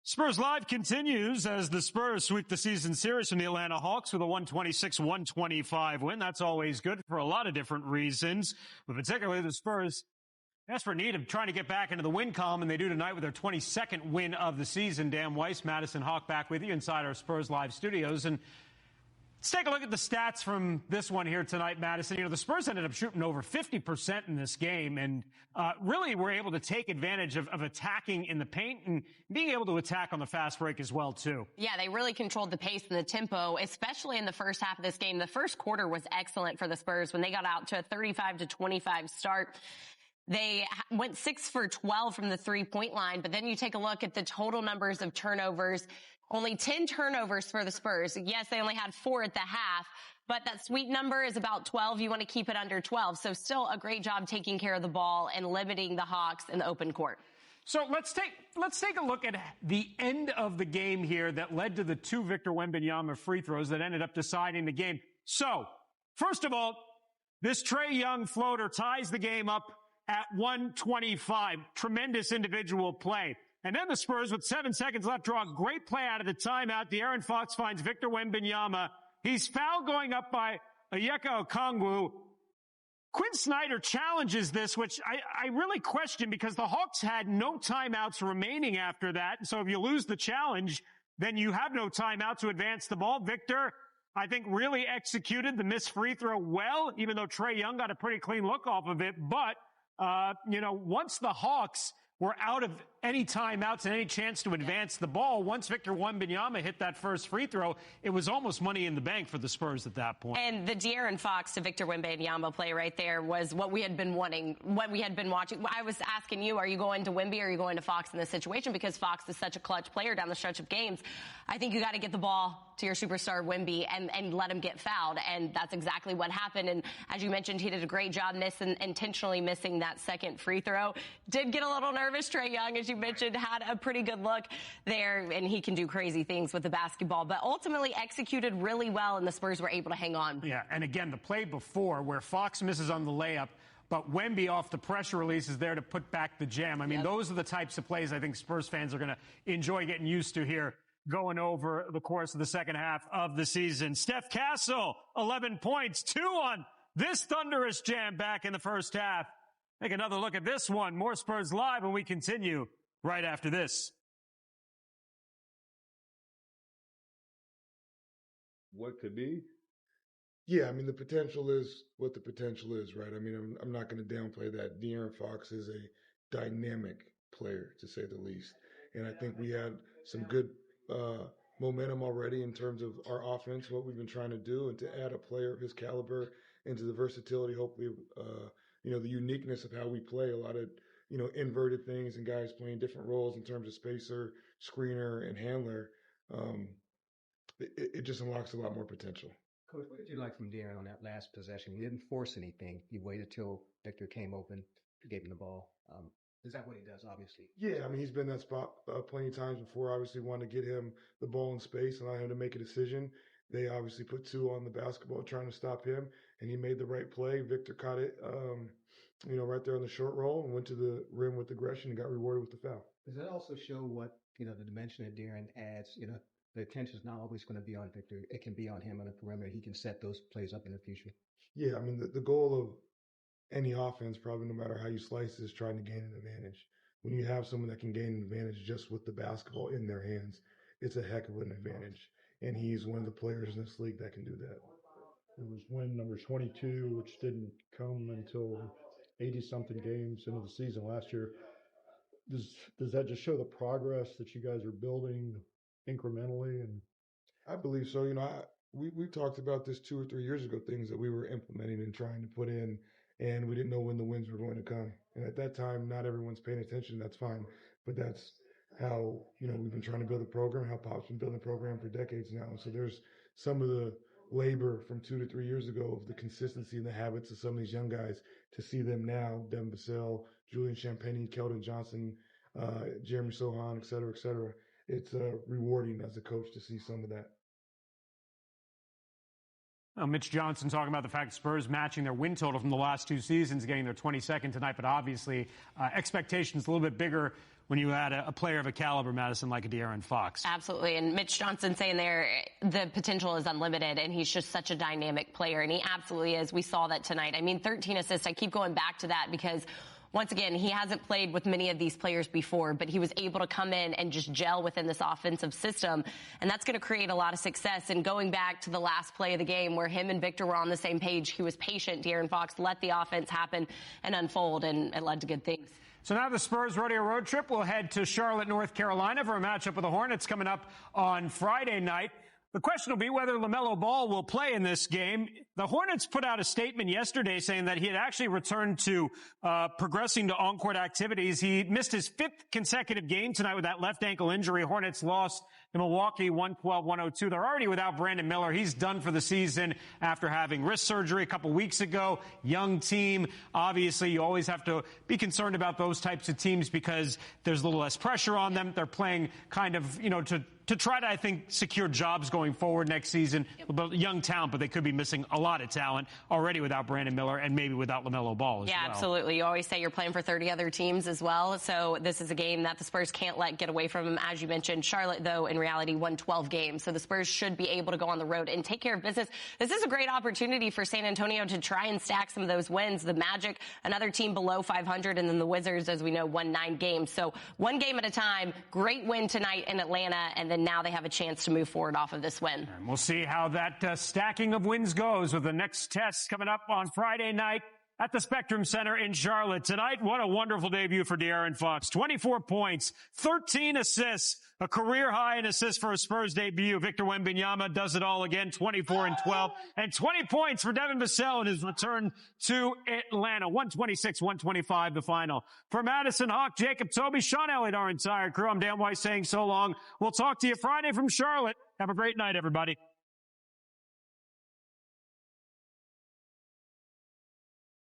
Spurs Live continues as the Spurs sweep the season series from the Atlanta Hawks with a 126-125 win. That's always good for a lot of different reasons, but particularly the Spurs desperate need of trying to get back into the win column, and they do tonight with their 22nd win of the season. Dan Weiss, Madison Hawk back with you inside our Spurs Live studios. And let's take a look at the stats from this one here tonight, Madison. You know, the Spurs ended up shooting over 50% in this game and really were able to take advantage of attacking in the paint and being able to attack on the fast break as well, too. Yeah, they really controlled the pace and the tempo, especially in the first half of this game. The first quarter was excellent for the Spurs when they got out to a 35-25 start. They went 6 for 12 from the three-point line, but then you take a look at the total numbers of turnovers. Only 10 turnovers for the Spurs. Yes, they only had 4 at the half, but that sweet number is about 12. You want to keep it under 12. So still a great job taking care of the ball and limiting the Hawks in the open court. So let's take a look at the end of the game here that led to the 2 Victor Wembanyama free throws that ended up deciding the game. So, first of all, this Trae Young floater ties the game up at 125. Tremendous individual play. And then the Spurs, with 7 seconds left, draw a great play out of the timeout. De'Aaron Fox finds Victor Wembanyama. He's fouled going up by Onyeka Okongwu. Quinn Snyder challenges this, which I really question because the Hawks had no timeouts remaining after that. So if you lose the challenge, then you have no timeout to advance the ball. Victor, I think, really executed the missed free throw well, even though Trae Young got a pretty clean look off of it. But once the Hawks were out of any timeouts and any chance to advance the ball, once Victor Wembanyama hit that first free throw, it was almost money in the bank for the Spurs at that point. And the De'Aaron Fox to Victor Wembanyama play right there was what we had been wanting, what we had been watching. I was asking you, are you going to Wemby or are you going to Fox in this situation? Because Fox is such a clutch player down the stretch of games. I think you got to get the ball to your superstar Wemby and let him get fouled. And that's exactly what happened. And as you mentioned, he did a great job intentionally missing that second free throw. Did get a little nervous. Trae Young, as you mentioned, had a pretty good look there, and he can do crazy things with the basketball, but ultimately executed really well, and the Spurs were able to hang on. Yeah, and again, the play before where Fox misses on the layup, but Wemby off the pressure release is there to put back the jam. I mean, Those are the types of plays I think Spurs fans are going to enjoy getting used to here going over the course of the second half of the season. Steph Castle, 11 points, 2 on this thunderous jam back in the first half. Take another look at this one. More Spurs Live when we continue right after this. What could be? Yeah, I mean, the potential is what the potential is, right? I mean, I'm not going to downplay that. De'Aaron Fox is a dynamic player, to say the least. And I think we had some good momentum already in terms of our offense, what we've been trying to do, and to add a player of his caliber into the versatility, hopefully, the uniqueness of how we play, a lot of, inverted things and guys playing different roles in terms of spacer, screener, and handler. It just unlocks a lot more potential. Coach, what did you like from De'Aaron on that last possession? You didn't force anything. You waited till Victor came open, gave him the ball. Is that what he does, obviously? Yeah, I mean, he's been in that spot plenty of times before. Obviously, wanted to get him the ball in space and allow him to make a decision. They obviously put 2 on the basketball trying to stop him, and he made the right play. Victor caught it, right there on the short roll and went to the rim with aggression and got rewarded with the foul. Does that also show what, the dimension that De'Aaron adds? The attention is not always going to be on Victor. It can be on him on the perimeter. He can set those plays up in the future. Yeah, I mean, the goal of any offense, probably no matter how you slice it, is trying to gain an advantage. When you have someone that can gain an advantage just with the basketball in their hands, it's a heck of an advantage. And he's one of the players in this league that can do that. It was win number 22, which didn't come until 80-something games into the season last year. Does that just show the progress that you guys are building incrementally? And I believe so. We talked about this 2 or 3 years ago, things that we were implementing and trying to put in, and we didn't know when the wins were going to come. And at that time, not everyone's paying attention. That's fine. But that's how, we've been trying to build a program, how Pop's been building a program for decades now. So there's some of the labor from 2 to 3 years ago of the consistency and the habits of some of these young guys to see them now, Devin Vassell, Julian Champagny, Keldon Johnson, Jeremy Sohan, et cetera, et cetera. It's rewarding as a coach to see some of that. Mitch Johnson talking about the fact Spurs matching their win total from the last 2 seasons, getting their 22nd tonight, but obviously expectations a little bit bigger when you add a player of a caliber, Madison, like a De'Aaron Fox. Absolutely. And Mitch Johnson saying there, the potential is unlimited, and he's just such a dynamic player, and he absolutely is. We saw that tonight. I mean, 13 assists. I keep going back to that because once again, he hasn't played with many of these players before, but he was able to come in and just gel within this offensive system, and that's going to create a lot of success. And going back to the last play of the game where him and Victor were on the same page, he was patient. De'Aaron Fox let the offense happen and unfold, and it led to good things. So now the Spurs rodeo road trip will head to Charlotte, North Carolina for a matchup with the Hornets coming up on Friday night. The question will be whether LaMelo Ball will play in this game. The Hornets put out a statement yesterday saying that he had actually returned to progressing to on-court activities. He missed his 5th consecutive game tonight with that left ankle injury. Hornets lost to Milwaukee 112-102. They're already without Brandon Miller. He's done for the season after having wrist surgery a couple weeks ago. Young team. Obviously, you always have to be concerned about those types of teams because there's a little less pressure on them. They're playing kind of, to try to, I think, secure jobs going forward next season. Yep. Young talent, but they could be missing a lot of talent already without Brandon Miller and maybe without LaMelo Ball as well. Yeah, absolutely. You always say you're playing for 30 other teams as well. So this is a game that the Spurs can't let get away from them. As you mentioned, Charlotte, though, in reality, won 12 games. So the Spurs should be able to go on the road and take care of business. This is a great opportunity for San Antonio to try and stack some of those wins. The Magic, another team below 500, and then the Wizards, as we know, won 9 games. So one game at a time. Great win tonight in Atlanta, and then now they have a chance to move forward off of this win. And we'll see how that stacking of wins goes with the next test coming up on Friday night at the Spectrum Center in Charlotte. Tonight, what a wonderful debut for De'Aaron Fox. 24 points, 13 assists, a career high in assists for a Spurs debut. Victor Wembanyama does it all again, 24 and 12, and 20 points for Devin Vassell in his return to Atlanta. 126-125 the final. For Madison Hawk, Jacob Toby, Sean Elliott, our entire crew, I'm Dan Weiss saying so long. We'll talk to you Friday from Charlotte. Have a great night, everybody.